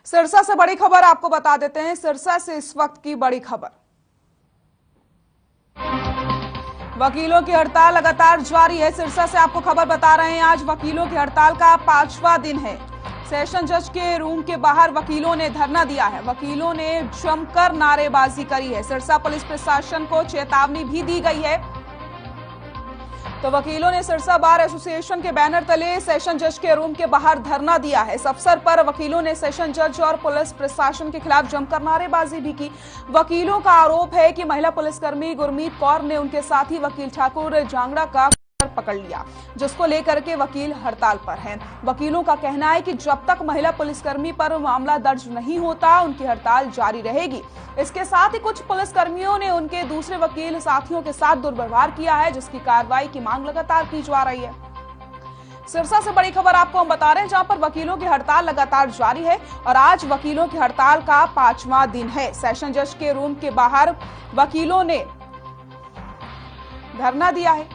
सिरसा से बड़ी खबर आपको बता देते हैं। सिरसा से इस वक्त की बड़ी खबर, वकीलों की हड़ताल लगातार जारी है। सिरसा से आपको खबर बता रहे हैं, आज वकीलों की हड़ताल का 5वां दिन है। सेशन जज के रूम के बाहर वकीलों ने धरना दिया है। वकीलों ने जमकर नारेबाजी करी है। सिरसा पुलिस प्रशासन को चेतावनी भी दी गई है। तो वकीलों ने सिरसा बार एसोसिएशन के बैनर तले सेशन जज के रूम के बाहर धरना दिया है। इस अवसर पर वकीलों ने सेशन जज और पुलिस प्रशासन के खिलाफ जमकर नारेबाजी भी की। वकीलों का आरोप है कि महिला पुलिसकर्मी गुरमीत कौर ने उनके साथी वकील ठाकुर जांगड़ा का पकड़ लिया, जिसको लेकर के वकील हड़ताल पर हैं। वकीलों का कहना है कि जब तक महिला पुलिसकर्मी पर मामला दर्ज नहीं होता, उनकी हड़ताल जारी रहेगी। इसके साथ ही कुछ पुलिसकर्मियों ने उनके दूसरे वकील साथियों के साथ दुर्व्यवहार किया है, जिसकी कार्रवाई की मांग लगातार की जा रही है। सिरसा से बड़ी खबर आपको हम बता रहे हैं, जहां पर वकीलों की हड़ताल लगातार जारी है और आज वकीलों की हड़ताल का 5वां दिन है। सेशन जज के रूम के बाहर वकीलों ने धरना दिया है।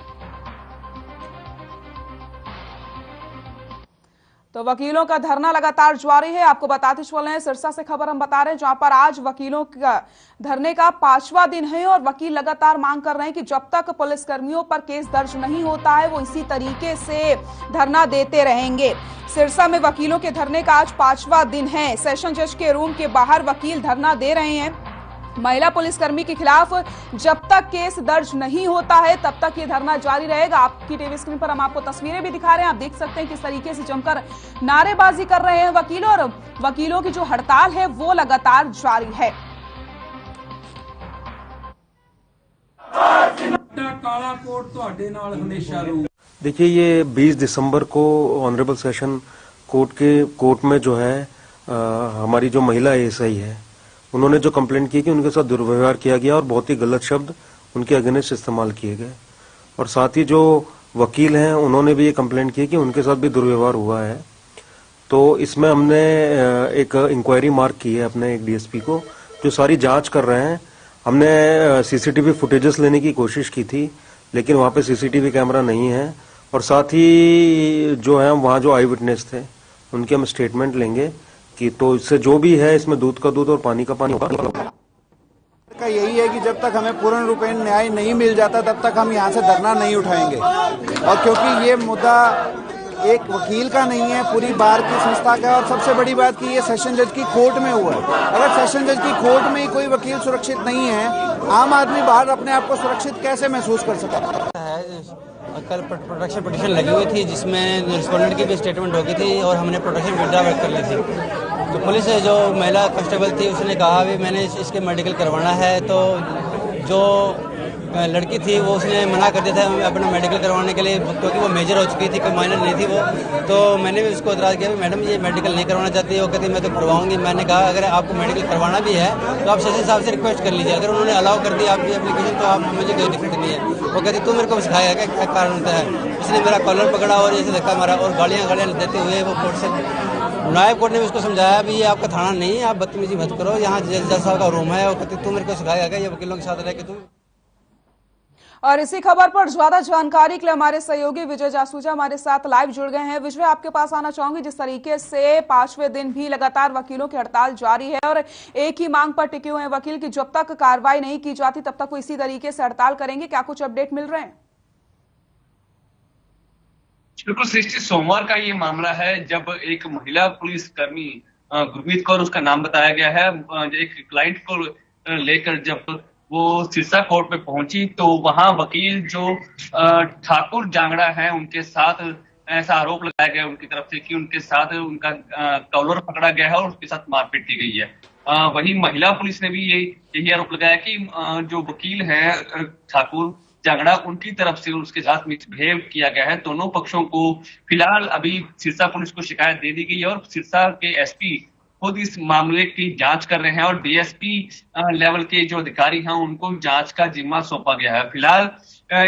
तो वकीलों का धरना लगातार जारी है। आपको बताते चल रहे हैं, सिरसा से खबर हम बता रहे हैं, जहां पर आज वकीलों का धरने का 5वां दिन है और वकील लगातार मांग कर रहे हैं कि जब तक पुलिसकर्मियों पर केस दर्ज नहीं होता है, वो इसी तरीके से धरना देते रहेंगे। सिरसा में वकीलों के धरने का आज 5वां दिन है। सेशन जज के रूम के बाहर वकील धरना दे रहे हैं। महिला पुलिसकर्मी के खिलाफ जब तक केस दर्ज नहीं होता है, तब तक ये धरना जारी रहेगा। आपकी टीवी स्क्रीन पर हम आपको तस्वीरें भी दिखा रहे हैं। आप देख सकते हैं किस तरीके से जमकर नारेबाजी कर रहे हैं वकील, और वकीलों की जो हड़ताल है वो लगातार जारी है। देखिए, ये 20 दिसंबर को ऑनरेबल सेशन कोर्ट में जो है हमारी जो महिला एएसआई है, उन्होंने जो कंप्लेंट की कि उनके साथ दुर्व्यवहार किया गया और बहुत ही गलत शब्द उनके अगेंस्ट इस्तेमाल किए गए। और साथ ही जो वकील हैं, उन्होंने भी ये कंप्लेंट की कि उनके साथ भी दुर्व्यवहार हुआ है। तो इसमें हमने एक इंक्वायरी मार्क की है अपने एक डीएसपी को, जो सारी जांच कर रहे हैं। हमने सीसीटीवी फुटेजेस लेने की कोशिश की थी, लेकिन वहाँ पे सीसीटीवी कैमरा नहीं है। और साथ ही जो है वहाँ जो आई विटनेस थे, उनके हम स्टेटमेंट लेंगे कि तो इससे जो भी है, इसमें दूध का दूध और पानी का पानी होगा। का यही है कि जब तक हमें पूर्ण रूपेण न्याय नहीं मिल जाता, तब तक हम यहाँ से धरना नहीं उठाएंगे। और क्योंकि ये मुद्दा एक वकील का नहीं है, पूरी बार की संस्था का है। और सबसे बड़ी बात कि ये सेशन जज की कोर्ट में हुआ है। अगर सेशन जज की कोर्ट में ही कोई वकील सुरक्षित नहीं है, आम आदमी बाहर अपने आप को सुरक्षित कैसे महसूस कर सकता है? कल प्रोटेक्शन पिटीशन लगी हुई थी, जिसमें रिस्पोंडेंट की भी स्टेटमेंट हो गई थी और हमने प्रोटेक्शन विड्रॉ कर ली थी। तो पुलिस जो महिला कांस्टेबल थी, उसने कहा भी मैंने इसके मेडिकल करवाना है। तो जो लड़की थी वो उसने मना कर दिया था अपना मेडिकल करवाने के लिए, क्योंकि वो मेजर हो चुकी थी, कोई माइनर नहीं थी वो। तो मैंने भी उसको इतराज़ किया, मैडम ये मेडिकल नहीं करवाना चाहती। वो कहती मैं तो करवाऊंगी। मैंने कहा अगर आपको मेडिकल करवाना भी है तो आप सेशन साहब से रिक्वेस्ट कर लीजिए। अगर उन्होंने अलाउ कर दिया आपकी एप्लीकेशन तो आप मुझे कोई दिक्कत नहीं है। वो कहती तू मेरे को सिखाएगा क्या कारण होता है। उसने मेरा कॉलर पकड़ा और ऐसे धक्का मारा और गालियाँ देते हुए वो कोर्ट से, नायब कोर्ट ने भी उसको समझाया भी ये आपका थाना नहीं है, आप बदतमीजी मत करो, यहाँ जज साहब का रूम है। वो कहती तू मेरे को सिखाएगा क्या, ये वकीलों के साथ रह के तुम। और इसी खबर पर ज्यादा जानकारी के लिए हमारे सहयोगी विजय जासूजा हमारे साथ लाइव जुड़ गए हैं। विजय, आपके पास आना चाहूंगी। जिस तरीके से 5वें दिन भी लगातार वकीलों की हड़ताल जारी है और एक ही मांग पर टिके हुए हैं वकील कि जब तक कार्रवाई नहीं की जाती तब तक वो इसी तरीके से हड़ताल करेंगे, क्या कुछ अपडेट मिल रहे हैं? बिल्कुल सृष्टि, सोमवार का ये मामला है जब एक महिला पुलिसकर्मी गुरमीत कौर, उसका नाम बताया गया है, एक क्लाइंट को लेकर जब वो सिरसा कोर्ट पे पहुंची तो वहां वकील जो ठाकुर जांगड़ा है, उनके साथ ऐसा आरोप लगाया गया उनकी तरफ से कि उनके साथ उनका कॉलर पकड़ा गया है और उसके साथ मारपीट की गई है। वहीं महिला पुलिस ने भी यही आरोप लगाया कि जो वकील है ठाकुर जांगड़ा, उनकी तरफ से उसके साथ मिसबिहेव किया गया है। दोनों पक्षों को फिलहाल अभी सिरसा पुलिस को शिकायत दे दी गई है और सिरसा के एसपी खुद इस मामले की जांच कर रहे हैं और डीएसपी लेवल के जो अधिकारी हैं उनको जांच का जिम्मा सौंपा गया है। फिलहाल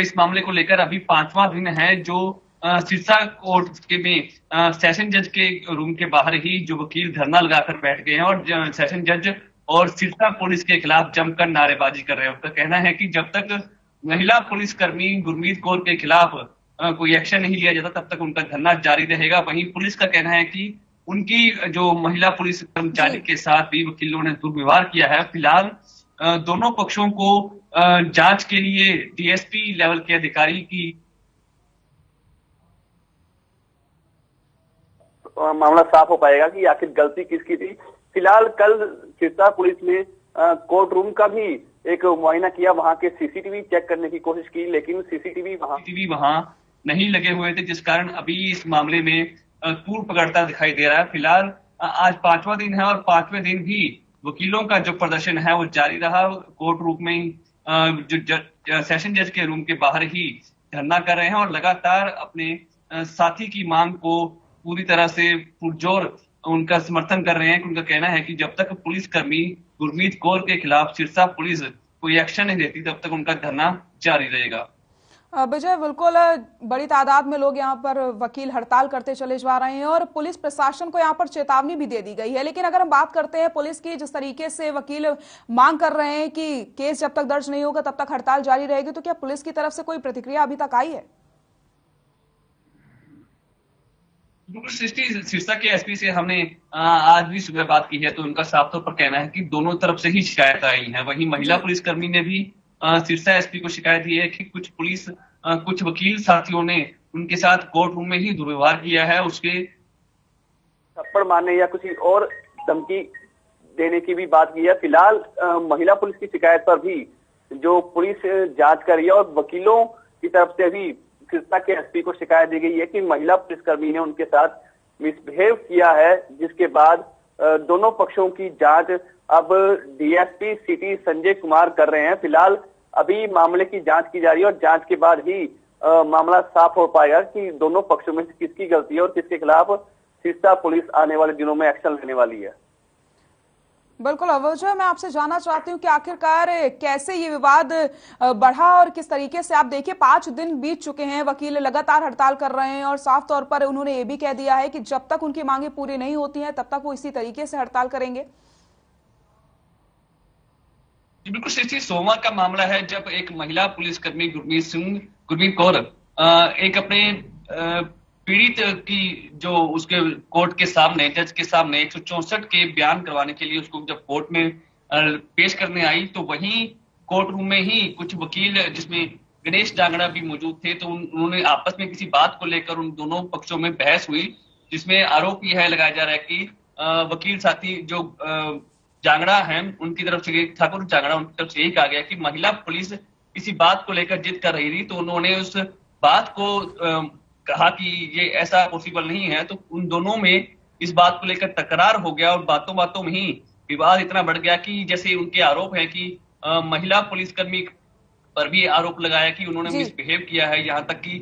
इस मामले को लेकर अभी 5वां दिन है जो सिरसा कोर्ट के में सेशन जज के रूम के बाहर ही जो वकील धरना लगाकर बैठ गए हैं और सेशन जज और सिरसा पुलिस के खिलाफ जमकर नारेबाजी कर रहे हैं। उनका कहना है कि जब तक महिला पुलिसकर्मी गुरमीत कौर के खिलाफ कोई एक्शन नहीं लिया जाता तब तक उनका धरना जारी रहेगा। वहीं पुलिस का कहना है कि उनकी जो महिला पुलिस कर्मचारी के साथ भी वकीलों ने दुर्व्यवहार किया है। फिलहाल दोनों पक्षों को जांच के लिए डीएसपी लेवल के अधिकारी की मामला साफ हो पाएगा कि आखिर गलती किसकी थी। फिलहाल कल सिरसा पुलिस ने कोर्ट रूम का भी एक मुआयना किया, वहां के सीसीटीवी चेक करने की कोशिश की, लेकिन सीसीटीवी वहां नहीं लगे हुए थे, जिस कारण अभी इस मामले में तूड़ पकड़ता दिखाई दे रहा है। फिलहाल आज 5वां दिन है और 5वें दिन भी वकीलों का जो प्रदर्शन है वो जारी रहा। कोर्ट रूम में जो सेशन जज के रूम के बाहर ही धरना कर रहे हैं और लगातार अपने साथी की मांग को पूरी तरह से पुरजोर उनका समर्थन कर रहे हैं। उनका कहना है कि जब तक पुलिस कर्मी गुरमीत कौर के खिलाफ सिरसा पुलिस कोई एक्शन नहीं लेती तब तक उनका धरना जारी रहेगा। विजय, बिल्कुल बड़ी तादाद में लोग यहाँ पर वकील हड़ताल करते चले जा रहे हैं और पुलिस प्रशासन को यहाँ पर चेतावनी भी दे दी गई है। लेकिन अगर हम बात करते हैं पुलिस की, जिस तरीके से वकील मांग कर रहे हैं कि केस जब तक दर्ज नहीं होगा तब तक हड़ताल जारी रहेगी, तो क्या पुलिस की तरफ से कोई प्रतिक्रिया अभी तक आई है? सृष्टि, सिरसा के एसपी से हमने आज भी सुबह बात की है तो उनका साफ तौर पर कहना है कि दोनों तरफ से ही शिकायत आई है। वहीं महिला पुलिसकर्मी ने भी सिरसा एसपी को शिकायत दी है कि कुछ वकील साथियों ने उनके साथ कोर्ट रूम में ही दुर्व्यवहार किया है, उसके थप्पड़ मारने या कुछ और धमकी देने की भी बात की है। फिलहाल महिला पुलिस की शिकायत पर भी जो पुलिस जांच कर रही है और वकीलों की तरफ से भी सिरसा के एसपी को शिकायत दी गई है कि महिला पुलिसकर्मी ने उनके साथ मिसबिहेव किया है, जिसके बाद दोनों पक्षों की जांच अब डीएसपी सिटी संजय कुमार कर रहे हैं। फिलहाल अभी मामले की जांच की जा रही है और जांच के बाद ही मामला साफ हो पाएगा कि दोनों पक्षों में किसकी गलती है और किसके खिलाफ सिरसा पुलिस आने वाले दिनों में एक्शन लेने वाली है। बिल्कुल अवजय, मैं आपसे जानना चाहती हूँ कि आखिरकार कैसे ये विवाद बढ़ा और किस तरीके से, आप देखिए 5 दिन बीत चुके हैं, वकील लगातार हड़ताल कर रहे हैं और साफ तौर पर उन्होंने ये भी कह दिया है कि जब तक उनकी मांगे पूरी नहीं होती हैं तब तक वो इसी तरीके से हड़ताल करेंगे। बिल्कुल सृष्टि, सोमवार का मामला है जब एक महिला पुलिसकर्मी गुरमीत कौर एक अपने पीड़ित की जो उसके कोर्ट के सामने, जज के सामने 164 के बयान करवाने के लिए उसको जब कोर्ट में पेश करने आई तो वहीं कोर्ट रूम में ही कुछ वकील, जिसमें गणेश जांगड़ा भी मौजूद थे, तो उन्होंने आपस में किसी बात को लेकर उन दोनों पक्षों में बहस हुई, जिसमें आरोप यह लगाया जा रहा है कि वकील साथी जो जांगड़ा है उनकी तरफ से, ठाकुर जांगड़ा उनकी तरफ से यही कहा गया कि महिला पुलिस किसी बात को लेकर जिद कर रही थी, तो उन्होंने उस बात को कहा कि ये ऐसा पॉसिबल नहीं है, तो उन दोनों में इस बात को लेकर तकरार हो गया और बातों बातों में ही विवाद इतना बढ़ गया कि जैसे उनके आरोप है कि महिला पुलिसकर्मी पर भी आरोप लगाया कि उन्होंने मिसबिहेव किया है, यहाँ तक कि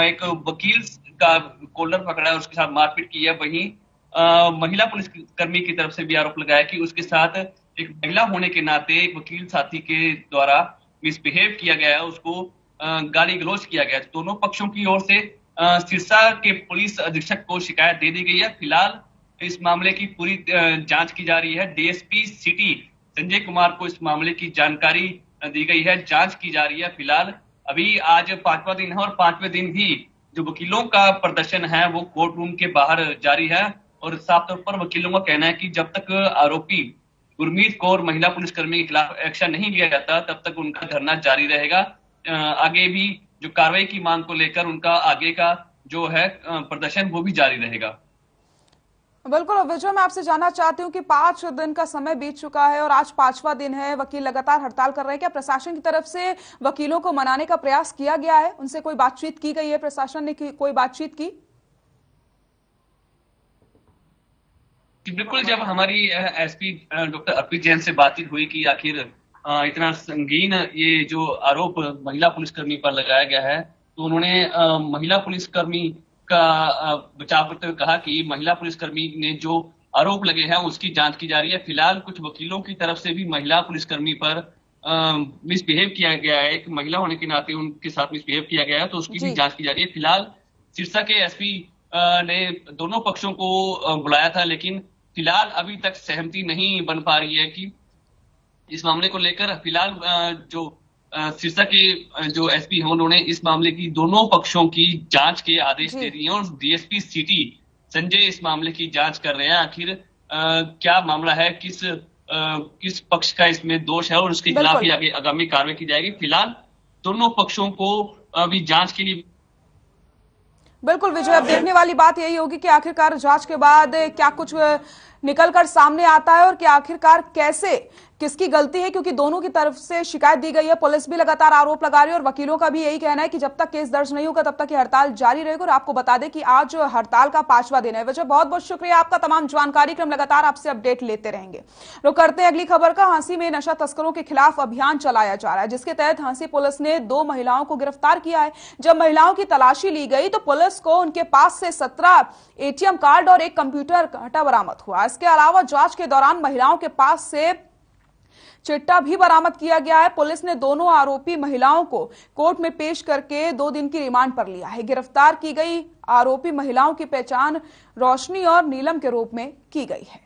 एक वकील का कॉलर पकड़ा है, उसके साथ मारपीट की है। वहीं महिला पुलिसकर्मी की तरफ से भी आरोप लगाया कि उसके साथ एक महिला होने के नाते एक वकील साथी के द्वारा मिसबिहेव किया गया है, उसको गाली गलौज किया गया। दोनों पक्षों की ओर से सिरसा के पुलिस अधीक्षक को शिकायत दे दी गई है। फिलहाल इस मामले की पूरी जांच की जा रही है। डीएसपी सिटी संजय कुमार को इस मामले की जानकारी दी गई है, जांच की जा रही है। फिलहाल अभी आज 5वां दिन है और 5वें दिन भी जो वकीलों का प्रदर्शन है वो कोर्ट रूम के बाहर जारी है और साफ तौर पर वकीलों का कहना है कि जब तक आरोपी गुरमीत कौर महिला पुलिसकर्मी के खिलाफ एक्शन नहीं लिया जाता तब तक उनका धरना जारी रहेगा। आगे भी जो कार्रवाई की मांग को लेकर उनका आगे का जो है प्रदर्शन वो भी जारी रहेगा। बिल्कुल विजय, मैं आपसे जानना चाहती हूँ कि 5 दिन का समय बीत चुका है और आज 5वां दिन है, वकील लगातार हड़ताल कर रहे हैं। क्या प्रशासन की तरफ से वकीलों को मनाने का प्रयास किया गया है? उनसे कोई बातचीत की गई है? प्रशासन ने कोई बातचीत की? बिल्कुल, जब हमारी एसपी डॉक्टर अर्पित जैन से बातचीत हुई कि आखिर इतना संगीन ये जो आरोप महिला पुलिसकर्मी पर लगाया गया है, तो उन्होंने महिला पुलिसकर्मी का बचाव करते हुए कहा कि महिला पुलिसकर्मी ने जो आरोप लगे हैं उसकी जांच की जा रही है। फिलहाल कुछ वकीलों की तरफ से भी महिला पुलिसकर्मी पर मिसबिहेव किया गया है, एक महिला होने के नाते उनके साथ मिसबिहेव किया गया है, तो उसकी भी जांच की जा रही है। फिलहाल सिरसा के एसपी ने दोनों पक्षों को बुलाया था, लेकिन फिलहाल अभी तक सहमति नहीं बन पा रही है कि इस मामले को लेकर। फिलहाल जो सिरसा के जो एसपी हैं उन्होंने इस मामले की दोनों पक्षों की जांच के आदेश दे दिए हैं और डीएसपी सिटी संजय इस मामले की जांच कर रहे हैं। आखिर क्या मामला है, किस पक्ष का इसमें दोष है और उसके खिलाफ ही आगे आगामी कार्रवाई की जाएगी। फिलहाल दोनों पक्षों को अभी जांच के लिए बिल्कुल विजय, अब देखने वाली बात यही होगी कि आखिरकार जांच के बाद क्या कुछ निकलकर सामने आता है और कि आखिरकार कैसे किसकी गलती है, क्योंकि दोनों की तरफ से शिकायत दी गई है। पुलिस भी लगातार आरोप लगा रही है और वकीलों का भी यही कहना है कि जब तक केस दर्ज नहीं होगा तब तक ये हड़ताल जारी रहेगी। और आपको बता दें कि आज हड़ताल का 5वां दिन है। वजह बहुत बहुत शुक्रिया आपका तमाम जानकारी के हम लगातार आपसे अपडेट लेते रहेंगे। रुक करते हैं अगली खबर का। हांसी में नशा तस्करों के खिलाफ अभियान चलाया जा रहा है, जिसके तहत हांसी पुलिस ने 2 महिलाओं को गिरफ्तार किया है। जब महिलाओं की तलाशी ली गई तो पुलिस को उनके पास से 17 ATM कार्ड और एक कंप्यूटर कांटा बरामद हुआ। इसके अलावा जांच के दौरान महिलाओं के पास से चिट्टा भी बरामद किया गया है। पुलिस ने दोनों आरोपी महिलाओं को कोर्ट में पेश करके 2 दिन की रिमांड पर लिया है। गिरफ्तार की गई आरोपी महिलाओं की पहचान रोशनी और नीलम के रूप में की गई है।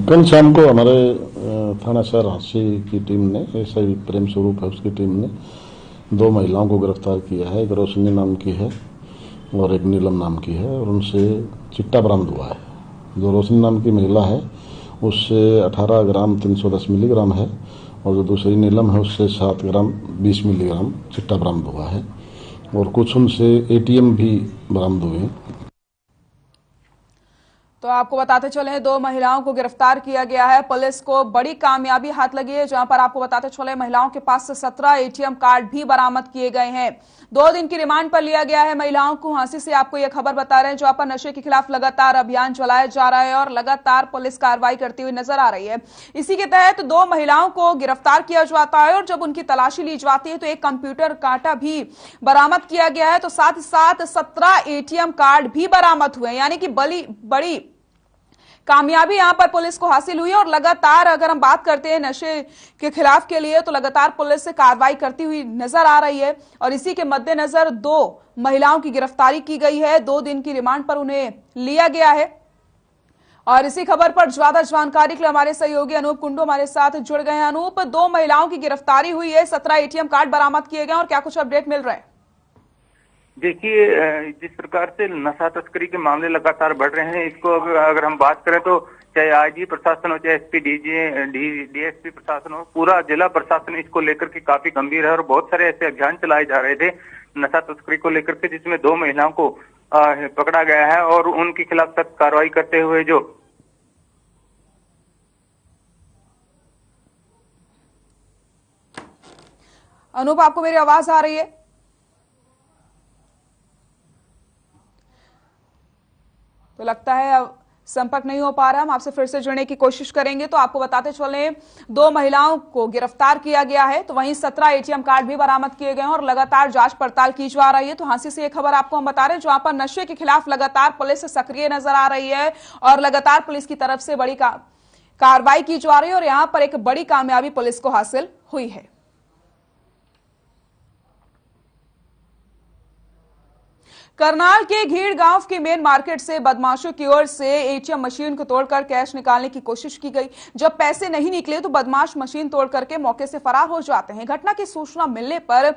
कल शाम को हमारे थाना शहर हांसी की टीम ने, एसआई प्रेम स्वरूप है उसकी टीम ने 2 महिलाओं को गिरफ्तार किया है। एक रोशनी नाम की है और एक नीलम नाम की है और उनसे चिट्टा बरामद हुआ है। जो रोशनी नाम की महिला है उससे 18 ग्राम 310 मिलीग्राम है और जो दूसरी नीलम है उससे 7 ग्राम 20 मिलीग्राम चिट्टा बरामद हुआ है और कुछ उनसे ATM भी बरामद हुए हैं। तो आपको बताते चले 2 महिलाओं को गिरफ्तार किया गया है। पुलिस को बड़ी कामयाबी हाथ लगी है, जहां पर आपको बताते चले महिलाओं के पास से 17 ATM कार्ड भी बरामद किए गए हैं। 2 दिन की रिमांड पर लिया गया है महिलाओं को। हांसी से आपको यह खबर बता रहे हैं, जहां पर नशे के खिलाफ लगातार अभियान चलाया जा रहा है और लगातार पुलिस कार्रवाई करती हुई नजर आ रही है। इसी के तहत 2 महिलाओं को गिरफ्तार किया जाता है और जब उनकी तलाशी ली जाती है तो एक कंप्यूटर कांटा भी बरामद किया गया है। तो साथ ही साथ 17 ATM कार्ड भी बरामद हुए, यानी कि बड़ी कामयाबी यहां पर पुलिस को हासिल हुई है। और लगातार अगर हम बात करते हैं नशे के खिलाफ के लिए तो लगातार पुलिस से कार्रवाई करती हुई नजर आ रही है और इसी के मद्देनजर 2 महिलाओं की गिरफ्तारी की गई है। 2 दिन की रिमांड पर उन्हें लिया गया है। और इसी खबर पर ज्यादा जानकारी के लिए हमारे सहयोगी अनूप कुंडू हमारे साथ जुड़ गए हैं। अनूप, 2 महिलाओं की गिरफ्तारी हुई है, 17 ATM कार्ड बरामद किए गए और क्या कुछ अपडेट मिल रहे हैं? देखिए, जिस प्रकार से नशा तस्करी के मामले लगातार बढ़ रहे हैं, इसको अगर हम बात करें तो चाहे IG प्रशासन हो, चाहे SP DSP प्रशासन हो, पूरा जिला प्रशासन इसको लेकर के काफी गंभीर है और बहुत सारे ऐसे अभियान चलाए जा रहे थे नशा तस्करी को लेकर के, जिसमें 2 महिलाओं को पकड़ा गया है और उनके खिलाफ सख्त कार्रवाई करते हुए जो अनूप, आपको मेरी आवाज आ रही है? तो लगता है अब संपर्क नहीं हो पा रहा। हम आपसे फिर से जुड़ने की कोशिश करेंगे। तो आपको बताते चले 2 महिलाओं को गिरफ्तार किया गया है, तो वहीं 17 ATM कार्ड भी बरामद किए गए हैं और लगातार जांच पड़ताल की जा रही है। तो हांसी से ये खबर आपको हम बता रहे हैं, जहां पर नशे के खिलाफ लगातार पुलिस सक्रिय नजर आ रही है और लगातार पुलिस की तरफ से बड़ी कार्रवाई की जा रही है और यहां पर एक बड़ी कामयाबी पुलिस को हासिल हुई है। करनाल के घीड़ गांव की मेन मार्केट से बदमाशों की ओर से ATM मशीन को तोड़कर कैश निकालने की कोशिश की गई। जब पैसे नहीं निकले तो बदमाश मशीन तोड़ करके मौके से फरार हो जाते हैं। घटना की सूचना मिलने पर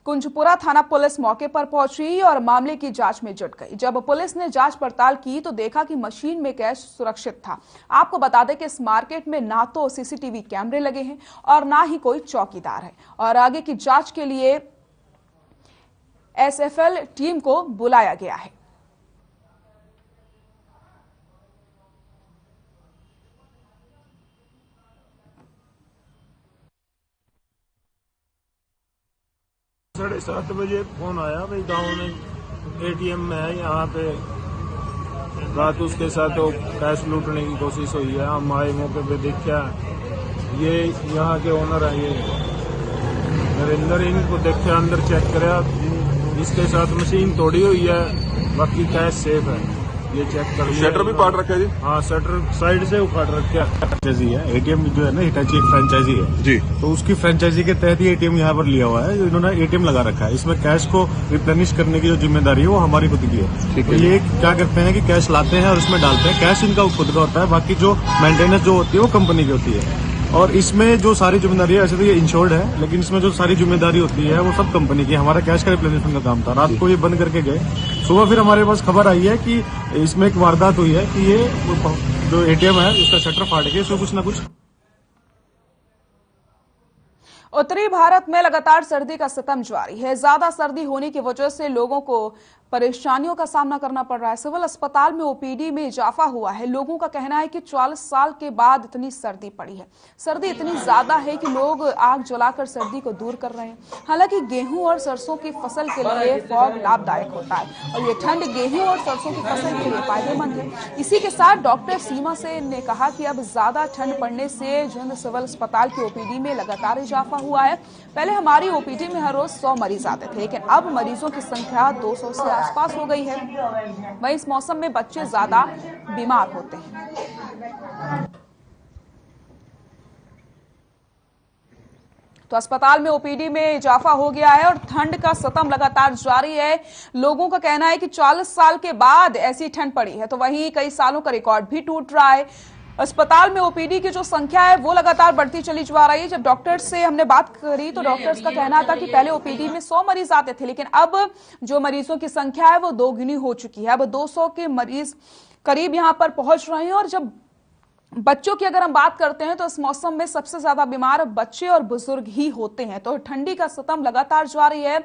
कुंजपुरा थाना पुलिस मौके पर पहुंची और मामले की जांच में जुट गई। जब पुलिस ने जांच पड़ताल की तो देखा कि मशीन में कैश सुरक्षित था। आपको बता दें कि इस मार्केट में ना तो CCTV कैमरे लगे हैं और ना ही कोई चौकीदार है और आगे की जांच के लिए SFL टीम को बुलाया गया है। साढ़े 7 बजे फोन आया भाई गांव में ATM में है, यहाँ पे रात उसके साथ तो कैश लूटने की कोशिश हुई है। हम आए मौके पे, देखा ये यहाँ के ओनर है, ये नरेंद्र, इनको देखा, अंदर चेक करा, इसके साथ मशीन तोड़ी हुई है, बाकी कैश सेफ है। ये चेक कर, शटर भी पाट रखा है जी? हाँ, शटर साइड से उखाड़ रखा है। फ्रेंचाइजी है ATM जो है ना, हिटाची एक फ्रेंचाइजी है जी, तो उसकी फ्रेंचाइजी के तहत ये ATM यहाँ पर लिया हुआ है। इन्होंने ATM लगा रखा है, इसमें कैश को रिप्लेनिश करने की जो जिम्मेदारी है वो हमारी खुद की है। तो ये क्या करते हैं कि कैश लाते हैं और इसमें डालते हैं, कैश इनका खुद का होता है, बाकी जो मेंटेनेंस जो होती है वो कंपनी की होती है। और इसमें जो सारी जिम्मेदारी है, ऐसे तो ये इंश्योर्ड है, लेकिन इसमें जो सारी जिम्मेदारी होती है वो सब कंपनी की। हमारा कैश का रिप्लेसमेंट का काम था, रात को ये बंद करके गए। सुबह फिर हमारे पास खबर आई है कि इसमें एक वारदात हुई है कि ये जो एटीएम है उसका शटर फाट गया, इसमें कुछ ना कुछ। उत्तरी भारत में लगातार सर्दी का सितम जारी है। ज्यादा सर्दी होने की वजह से लोगों को परेशानियों का सामना करना पड़ रहा है। सिविल अस्पताल में ओपीडी में इजाफा हुआ है। लोगों का कहना है कि 40 साल के बाद इतनी सर्दी पड़ी है। सर्दी इतनी ज्यादा है कि लोग आग जलाकर सर्दी को दूर कर रहे हैं। हालांकि गेहूं और सरसों की फसल के लिए फॉग लाभदायक होता है और ये ठंड गेहूं और सरसों की फसल के लिए फायदेमंद है। इसी के साथ डॉक्टर सीमा सेन ने कहा कि अब ज्यादा ठंड पड़ने से जिंद सिविल अस्पताल की ओपीडी में लगातार इजाफा हुआ है। पहले हमारी ओपीडी में हर रोज 100 मरीज आते थे, लेकिन अब मरीजों की संख्या 200 से आसपास हो गई है। वहीं इस मौसम में बच्चे ज्यादा बीमार होते हैं। तो अस्पताल में ओपीडी में इजाफा हो गया है और ठंड का सितम लगातार जारी है। लोगों का कहना है कि 40 साल के बाद ऐसी ठंड पड़ी है, तो वहीं कई सालों का रिकॉर्ड भी टूट रहा है। अस्पताल में ओपीडी की जो संख्या है वो लगातार बढ़ती चली जा रही है। जब डॉक्टर्स से हमने बात करी तो डॉक्टर्स का कहना था कि पहले ओपीडी में 100 मरीज आते थे, लेकिन अब जो मरीजों की संख्या है वो दोगुनी हो चुकी है। अब 200 के मरीज करीब यहां पर पहुंच रहे हैं। और जब बच्चों की अगर हम बात करते हैं तो इस मौसम में सबसे ज्यादा बीमार बच्चे और बुजुर्ग ही होते हैं। तो ठंडी का सितम लगातार जारी है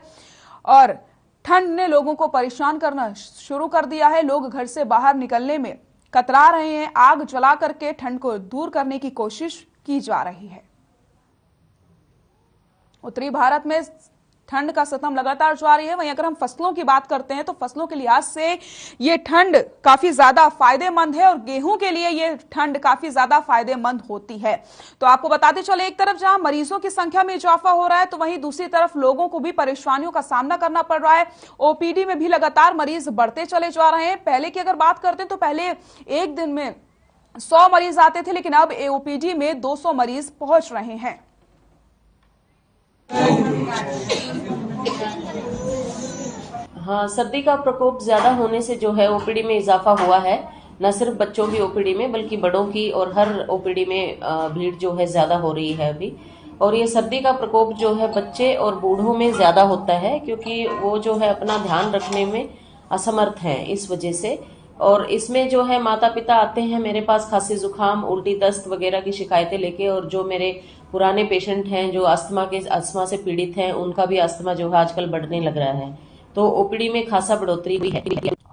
और ठंड ने लोगों को परेशान करना शुरू कर दिया है। लोग घर से बाहर निकलने में कतरा रहे हैं। आग जला करके ठंड को दूर करने की कोशिश की जा रही है। उत्तरी भारत में ठंड का सितम लगातार जारी है। वहीं अगर हम फसलों की बात करते हैं तो फसलों के लिहाज से ये ठंड काफी ज्यादा फायदेमंद है और गेहूं के लिए ये ठंड काफी ज्यादा फायदेमंद होती है। तो आपको बताते चले, एक तरफ जहां मरीजों की संख्या में इजाफा हो रहा है तो वहीं दूसरी तरफ लोगों को भी परेशानियों का सामना करना पड़ रहा है। ओपीडी में भी लगातार मरीज बढ़ते चले जा रहे हैं। पहले की अगर बात करते हैं तो पहले एक दिन में 100 मरीज आते थे, लेकिन अब ओपीडी में 200 मरीज पहुंच रहे हैं। हाँ, सर्दी का प्रकोप ज्यादा होने से जो है ओपीडी में इजाफा हुआ है। न सिर्फ बच्चों की ओपीडी में बल्कि बड़ों की और हर ओपीडी में भीड़ जो है ज्यादा हो रही है अभी। और ये सर्दी का प्रकोप जो है बच्चे और बूढ़ों में ज्यादा होता है क्योंकि वो जो है अपना ध्यान रखने में असमर्थ हैं इस वजह से। और इसमें जो है माता पिता आते हैं मेरे पास खांसी जुकाम उल्टी दस्त वगैरह की शिकायतें लेके, और जो मेरे पुराने पेशेंट हैं जो अस्थमा से पीड़ित हैं उनका भी अस्थमा जो है आजकल बढ़ने लग रहा है। तो ओपीडी में खासा बढ़ोतरी भी है।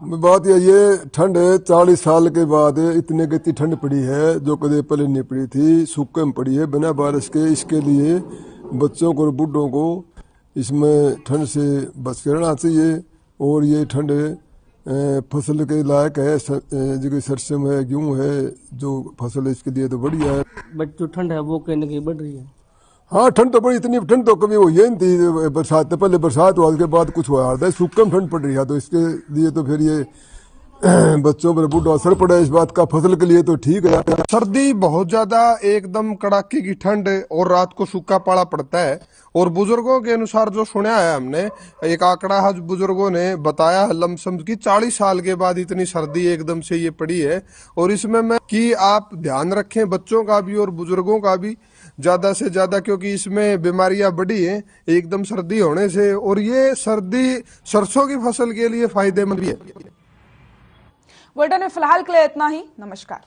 बात ये ठंड है 40 साल के बाद इतने गति ठंड पड़ी है जो कभी पहले नहीं पड़ी थी। सूखे में पड़ी है बिना बारिश के। इसके लिए बच्चों को और बूढ़ों को इसमें ठंड से बच के रहना चाहिए। और ये ठंड फसल के लायक है, जो सरसों है गेहूँ है जो फसल है इसके लिए तो बढ़िया है। बट जो ठंड है वो कहीं न कहीं बढ़ रही है। हाँ, ठंड तो बड़ी, इतनी ठंड तो कभी हुई नहीं थी। बरसात पहले बरसात हुआ उसके बाद कुछ हुआ है, सूखा में ठंड पड़ रही है। तो इसके लिए तो फिर ये बच्चों पर बूढ़ा असर पड़ा है इस बात का। फसल के लिए तो ठीक है। सर्दी बहुत ज्यादा एकदम कड़ाके की ठंड और रात को सूखा पाला पड़ता है। और बुजुर्गों के अनुसार जो सुना है हमने, एक आंकड़ा है बुजुर्गों ने बताया लमसम की 40 साल के बाद इतनी सर्दी एकदम से ये पड़ी है। और इसमें मैं कि आप ध्यान रखें बच्चों का भी और बुजुर्गों का भी ज्यादा से ज्यादा, क्योंकि इसमें बीमारियां बढ़ी हैं एकदम सर्दी होने से। और ये सर्दी सरसों की फसल के लिए फायदेमंद भी है। बुलेटिन में फिलहाल के लिए इतना ही। नमस्कार।